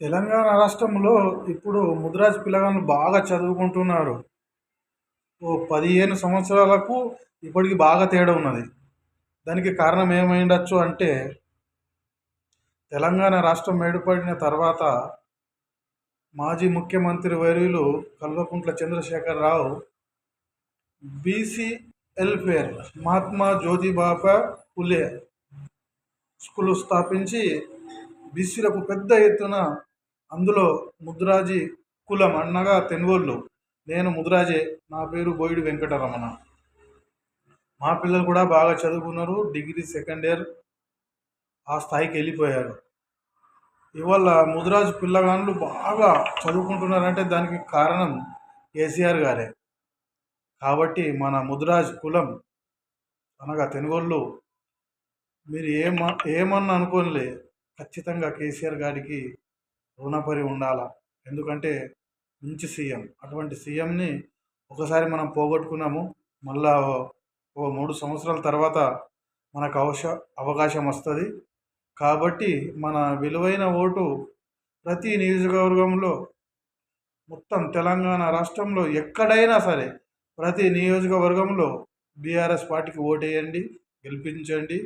తెలంగాణ రాష్ట్రంలో ఇప్పుడు ముదిరాజ్ పిల్లగాళ్ళు బాగా చదువుకుంటున్నారు. ఓ 15 సంవత్సరాలకు ఇప్పటికి బాగా తేడా ఉన్నది. దానికి కారణం ఏమైండొచ్చు అంటే, తెలంగాణ రాష్ట్రం ఏర్పడిన తర్వాత మాజీ ముఖ్యమంత్రి వర్యులు Kalvakuntla Chandrashekar Rao BC welfare Mahatma Jyotiba Phule school స్థాపించి బీసీలకు పెద్ద ఎత్తున అందులో ముద్రాజీ కులం అన్నగా తెనుగోళ్ళు. నేను ముదిరాజే. నా పేరు బోయిడి వెంకటరమణ. మా పిల్లలు కూడా బాగా చదువుకున్నారు. డిగ్రీ సెకండ్ ఇయర్ ఆ స్థాయికి వెళ్ళిపోయారు. ఇవాళ ముదిరాజు పిల్లగాళ్ళు బాగా చదువుకుంటున్నారంటే దానికి కారణం కేసీఆర్ గారే. కాబట్టి మన ముదిరాజ్ కులం అనగా తెనుగోళ్ళు మీరు ఏమన్నా అనుకోనిలే, ఖచ్చితంగా కేసీఆర్ గారికి రుణపడి ఉండాలా. ఎందుకంటే మంచి సీఎం. అటువంటి సీఎంని ఒకసారి మనం పోగొట్టుకున్నాము. మళ్ళా ఓ 3 సంవత్సరాల తర్వాత మనకు అవకాశం వస్తుంది. కాబట్టి మన విలువైన ఓటు ప్రతి నియోజకవర్గంలో, మొత్తం తెలంగాణ రాష్ట్రంలో ఎక్కడైనా సరే ప్రతి నియోజకవర్గంలో బీఆర్ఎస్ పార్టీకి ఓటేయండి, గెలిపించండి.